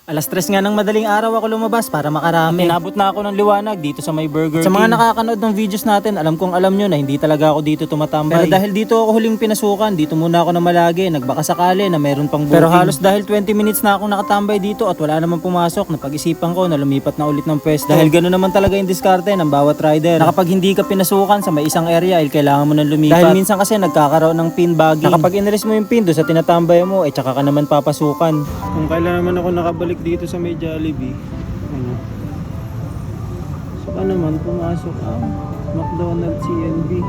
Alas 3 nga ng madaling araw ako lumabas para makarami. Inabot na ako ng liwanag dito sa may Burger King. Sa mga nakakanood ng videos natin, alam kong alam nyo na hindi talaga ako dito tumatambay. Pero dahil dito ako huling pinasukan, dito muna ako na malagi. Nagbaka sakali na meron pang booking. Pero halos dahil 20 minutes na akong nakatambay dito at wala namang pumasok, napag-isipan ko na lumipat na ulit ng pwesto. Dahil gano'n naman talaga yung diskarte ng bawat rider. Na kapag hindi ka pinasukan sa may isang area, kailangan mo nang lumipat. Dahil minsan kasi nagkakaroon ng pin bagging. Na kapag inalis mo yung pin doon sa tinatambay mo, tsaka ka naman papasukan. Kung kailan naman ako nakabalik dito sa may Jollibee, saka naman pumasok ang McDonald's CNB.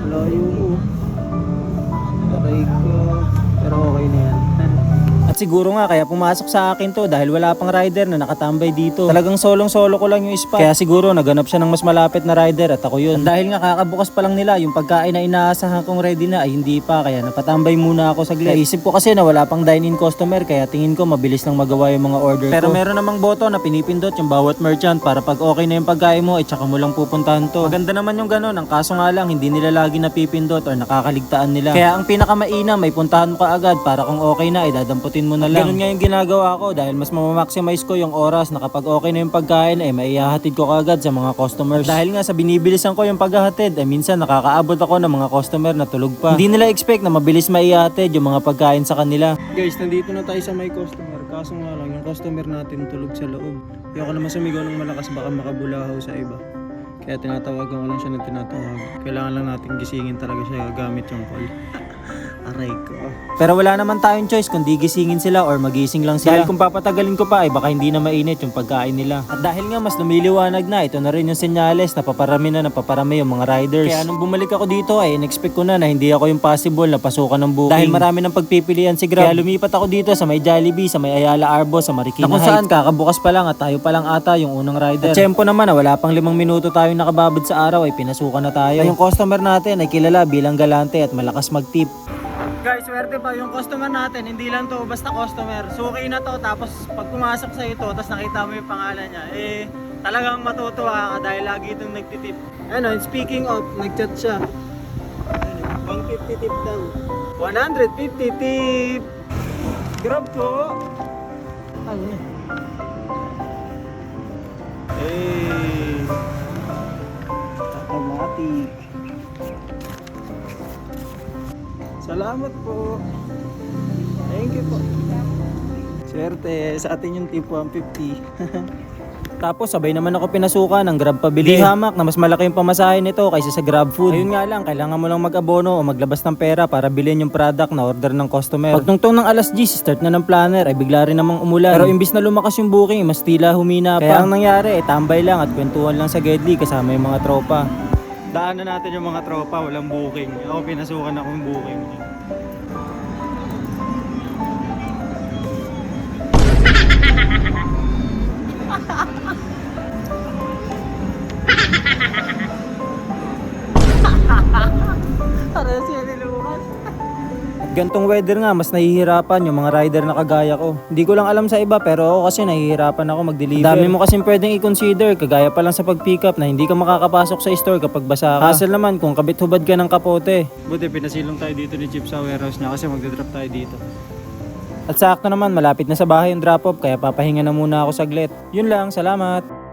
Layo ko. Aray ko. Pero okay na yan. At siguro nga kaya pumasok sa akin to dahil wala pang rider na nakatambay dito. Talagang solong-solo ko lang yung spot. Kaya siguro naganap siya ng mas malapit na rider at ako yun. At dahil nga kakabukas pa lang nila, yung pagkain na inaasahan kong ready na ay hindi pa. Kaya napatambay muna ako saglit. Naisip ko kasi na wala pang dine-in customer kaya tingin ko mabilis lang magawa yung mga order ko. Pero meron namang boto na pinipindot yung bawat merchant para pag okay na yung pagkain mo tsaka mo lang pupuntahan to. Maganda naman yung ganun. Ang kaso nga lang hindi nila lagi napipindot or nakakaligtaan nila. Kaya ang pinakamainam may puntahan mo kaagad para kung okay na idadamputin mo na lang. Ganun nga yung ginagawa ko dahil mas mamaximize ko yung oras na kapag okay na yung pagkain maihahatid ko kaagad sa mga customers. Dahil nga sa binibilisan ko yung paghahatid minsan nakakaabot ako ng mga customer na tulog pa. Hindi nila expect na mabilis maihahatid yung mga pagkain sa kanila. Guys, nandito na tayo sa may customer. Kaso nga lang yung customer natin tulog sa loob. Ayoko naman sumigaw ng malakas baka makabulahaw sa iba. Kaya tinatawagan ko lang siya ng tinatawag. Kailangan lang natin gisingin talaga siya gamit yung call. Aray ko. Pero wala naman tayong choice kundi gisingin sila or magising lang sila. Dahil kung papatagalin ko pa baka hindi na mainit yung pagkain nila. At dahil nga mas lumiliwanag na, ito na rin yung senyales na napaparami yung mga riders. Kaya nung bumalik ako dito in-expect ko na hindi ako yung possible na pasukan ng booking. Dahil marami ng pagpipilian si Grab. Kaya lumipat ako dito sa may Jollibee, sa may Ayala Arbo, sa Marikina Heights. Na kung saan kakabukas pa lang at tayo pa lang ata yung unang rider. At tempo naman wala pang 5 minuto tayong nakababad sa araw pinasukan na tayo. Yung customer natin ay kilala bilang galante at malakas mag-tip. Guys, swerte pa yung customer natin, hindi lang to basta customer. Suki na to, tapos pag pumasok sa ito, tapos nakita mo yung pangalan niya, talagang matutuwa ka dahil lagi itong nagtitip. Ano, speaking of, nagchat siya. 150 tip daw. 150 tip! Grab po! Ano yun? Automatic. Salamat po. Thank you po. Swerte, sa atin yung tip 150. Tapos sabay naman ako pinasukan ng Grab pabili. Di hamak na mas malaki yung pamasahe nito kaysa sa Grab food. Ayun nga lang, kailangan mo lang mag-abono o maglabas ng pera para bilhin yung product na order ng customer. Pagtungtong ng alas 10, start na ng planner ay bigla rin namang umulan. Pero imbis na lumakas yung booking, mas tila humina pa. Kaya ang nangyari, tambay lang at kwentuhan lang sa Gedli kasama yung mga tropa. Daanan natin yung mga tropa, walang booking. Ako pinasukan akong booking. At gantong weather nga, mas nahihirapan yung mga rider na kagaya ko. Hindi ko lang alam sa iba pero ako kasi nahihirapan ako mag-deliver. Dami mo kasing pwedeng i-consider, kagaya pa lang sa pag-pick up na hindi ka makakapasok sa store kapag basa ka. Hassle naman kung kabit-hubad ka ng kapote. Buti pinasilong tayo dito ni Chip sa warehouse niya kasi magdadrop tayo dito. At sakto naman, malapit na sa bahay yung drop-off kaya papahinga na muna ako saglit. Yun lang, salamat!